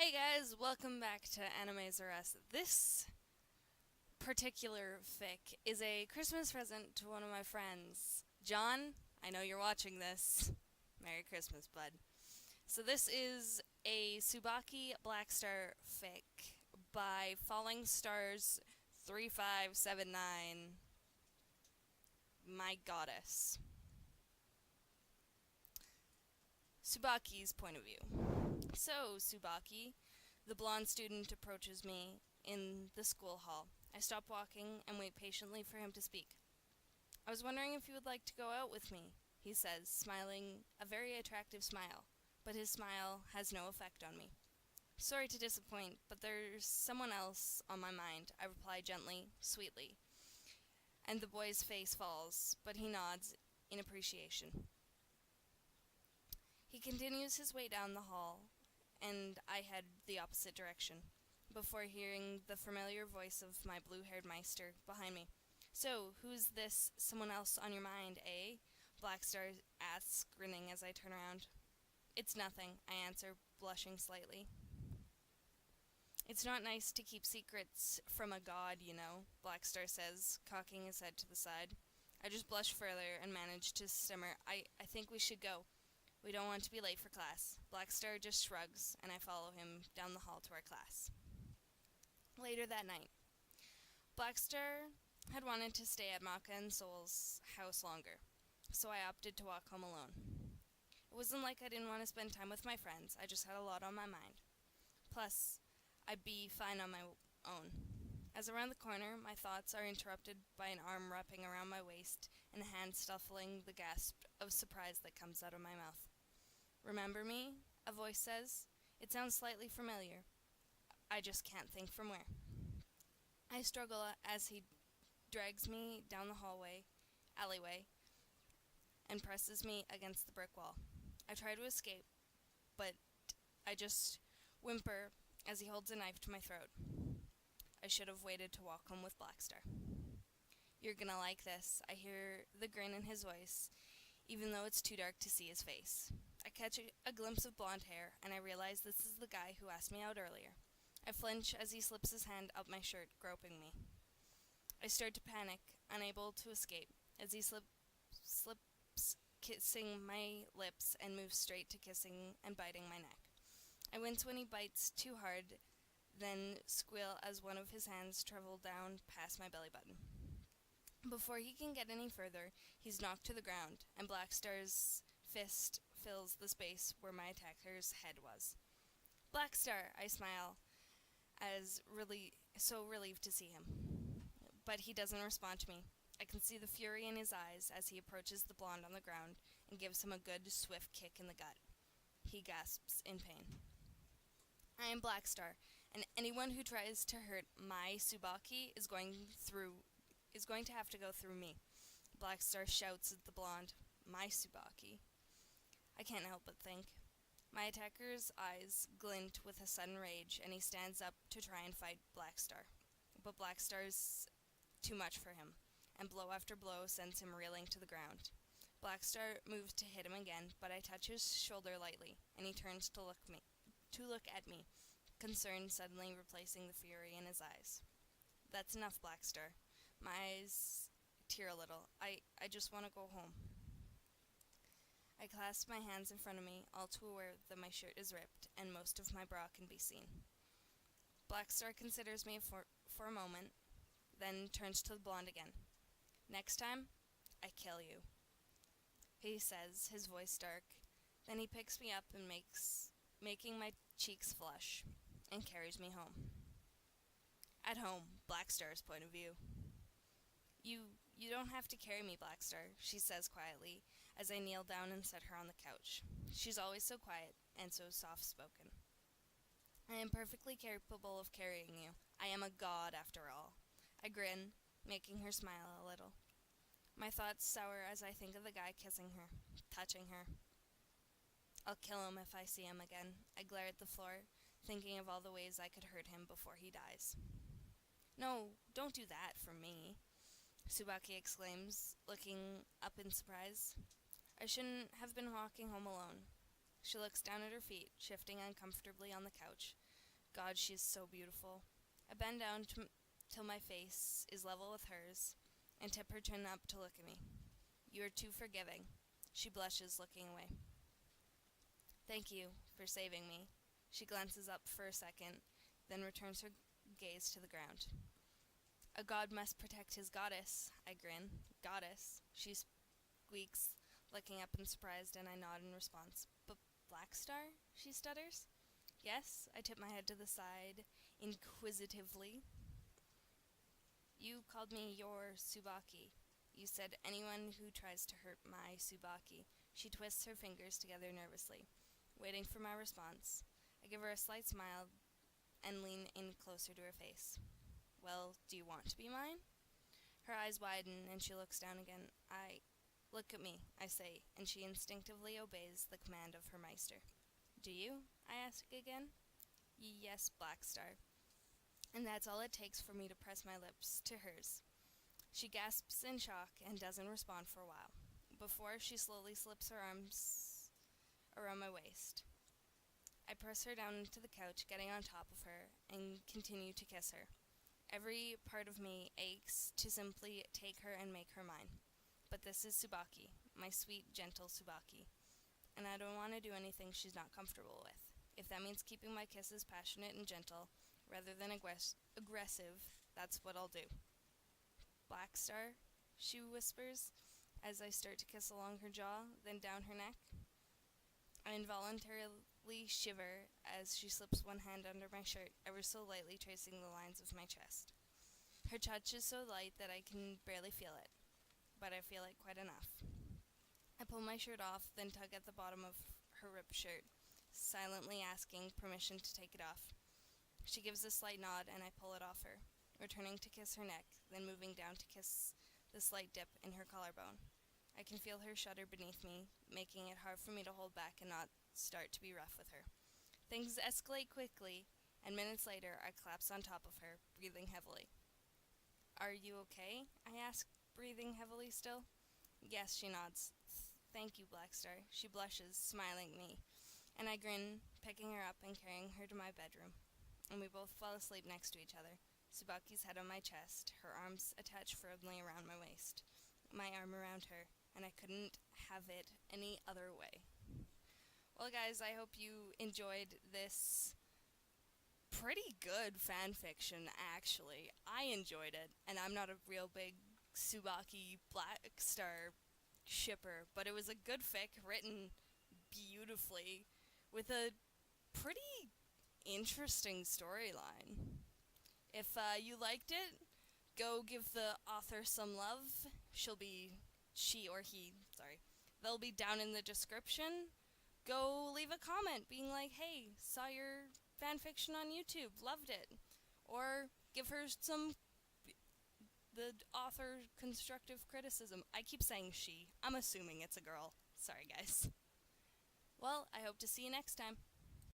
Hey guys, welcome back to AnimezRUs. This particular fic is a Christmas present to one of my friends. John, I know you're watching this. Merry Christmas, bud. So this is a tsubaki Black Star fic by Falling Stars 3579. My goddess. Tsubaki's point of view. So, Tsubaki, the blonde student approaches me in the school hall. I stop walking and wait patiently for him to speak. I was wondering if you would like to go out with me, he says, smiling a very attractive smile, but his smile has no effect on me. Sorry to disappoint, but there's someone else on my mind, I reply gently, sweetly, and the boy's face falls, but he nods in appreciation. He continues his way down the hall, and I head the opposite direction, before hearing the familiar voice of my blue-haired Meister behind me. So, who's this someone else on your mind, eh? Blackstar asks, grinning as I turn around. It's nothing, I answer, blushing slightly. It's not nice to keep secrets from a god, you know, Blackstar says, cocking his head to the side. I just blush further and manage to stammer, I think we should go. We don't want to be late for class. Blackstar just shrugs, and I follow him down the hall to our class. Later that night, Blackstar had wanted to stay at Maka and Soul's house longer, so I opted to walk home alone. It wasn't like I didn't want to spend time with my friends, I just had a lot on my mind. Plus, I'd be fine on my own. As around the corner, my thoughts are interrupted by an arm wrapping around my waist and a hand stifling the gasp of surprise that comes out of my mouth. Remember me? A voice says. It sounds slightly familiar. I just can't think from where. I struggle as he drags me down the alleyway, and presses me against the brick wall. I try to escape, but I just whimper as he holds a knife to my throat. I should have waited to walk home with Blackstar. You're gonna like this, I hear the grin in his voice, even though it's too dark to see his face. I catch a glimpse of blonde hair, and I realize this is the guy who asked me out earlier. I flinch as he slips his hand up my shirt, groping me. I start to panic, unable to escape, as he slips kissing my lips and moves straight to kissing and biting my neck. I wince when he bites too hard, then squeal as one of his hands travel down past my belly button. Before he can get any further, he's knocked to the ground, and Blackstar's fist fills the space where my attacker's head was. Blackstar, I smile, as so relieved to see him. But he doesn't respond to me. I can see the fury in his eyes as he approaches the blonde on the ground and gives him a good, swift kick in the gut. He gasps in pain. I am Blackstar, and anyone who tries to hurt my tsubaki is going to have to go through me. Blackstar shouts at the blonde, my tsubaki. I can't help but think. My attacker's eyes glint with a sudden rage, and he stands up to try and fight Blackstar. But Blackstar's too much for him, and blow after blow sends him reeling to the ground. Blackstar moves to hit him again, but I touch his shoulder lightly, and he turns to look at me, concern suddenly replacing the fury in his eyes. That's enough, Blackstar. My eyes tear a little. I just want to go home. I clasp my hands in front of me, all too aware that my shirt is ripped and most of my bra can be seen. Blackstar considers me for a moment, then turns to the blonde again. Next time, I kill you, he says, his voice dark. Then he picks me up and making my cheeks flush, and carries me home. At home, Blackstar's point of view. You don't have to carry me, Blackstar, she says quietly, as I kneel down and set her on the couch. She's always so quiet and so soft-spoken. I am perfectly capable of carrying you. I am a god, after all. I grin, making her smile a little. My thoughts sour as I think of the guy kissing her, touching her. I'll kill him if I see him again. I glare at the floor, thinking of all the ways I could hurt him before he dies. No, don't do that for me, Tsubaki exclaims, looking up in surprise. I shouldn't have been walking home alone. She looks down at her feet, shifting uncomfortably on the couch. God, she is so beautiful. I bend down till my face is level with hers, and tip her chin up to look at me. You are too forgiving. She blushes, looking away. Thank you for saving me. She glances up for a second, then returns her gaze to the ground. A god must protect his goddess, I grin. Goddess, she squeaks, looking up in surprise, and I nod in response. But Blackstar? She stutters. Yes, I tip my head to the side, inquisitively. You called me your tsubaki. You said anyone who tries to hurt my tsubaki. She twists her fingers together nervously, waiting for my response. I give her a slight smile and lean in closer to her face. Well, do you want to be mine? Her eyes widen and she looks down again. Look at me, I say, and she instinctively obeys the command of her meister. Do you? I ask again. Yes, Blackstar. And that's all it takes for me to press my lips to hers. She gasps in shock and doesn't respond for a while, before she slowly slips her arms around my waist. I press her down to the couch, getting on top of her, and continue to kiss her. Every part of me aches to simply take her and make her mine. But this is Tsubaki, my sweet, gentle Tsubaki, and I don't want to do anything she's not comfortable with. If that means keeping my kisses passionate and gentle, rather than aggressive, that's what I'll do. Blackstar, she whispers, as I start to kiss along her jaw, then down her neck. I involuntarily shiver as she slips one hand under my shirt, ever so lightly tracing the lines of my chest. Her touch is so light that I can barely feel it, but I feel it quite enough. I pull my shirt off, then tug at the bottom of her ripped shirt, silently asking permission to take it off. She gives a slight nod, and I pull it off her, returning to kiss her neck, then moving down to kiss the slight dip in her collarbone. I can feel her shudder beneath me, making it hard for me to hold back and not start to be rough with her. Things escalate quickly, and minutes later I collapse on top of her, breathing heavily. Are you okay? I ask, breathing heavily still. Yes, she nods. Thank you, Blackstar. She blushes, smiling at me, and I grin, picking her up and carrying her to my bedroom. And we both fall asleep next to each other, Tsubaki's head on my chest, her arms attached firmly around my waist, my arm around her, and I couldn't have it any other way. Well, guys, I hope you enjoyed this pretty good fan fiction, actually. I enjoyed it, and I'm not a real big Tsubaki Blackstar shipper, but it was a good fic written beautifully with a pretty interesting storyline. If you liked it, go give the author some love. They'll be down in the description. Go leave a comment being like, hey, saw your fanfiction on YouTube, loved it. Or give her the author constructive criticism. I keep saying she. I'm assuming it's a girl. Sorry, guys. Well, I hope to see you next time.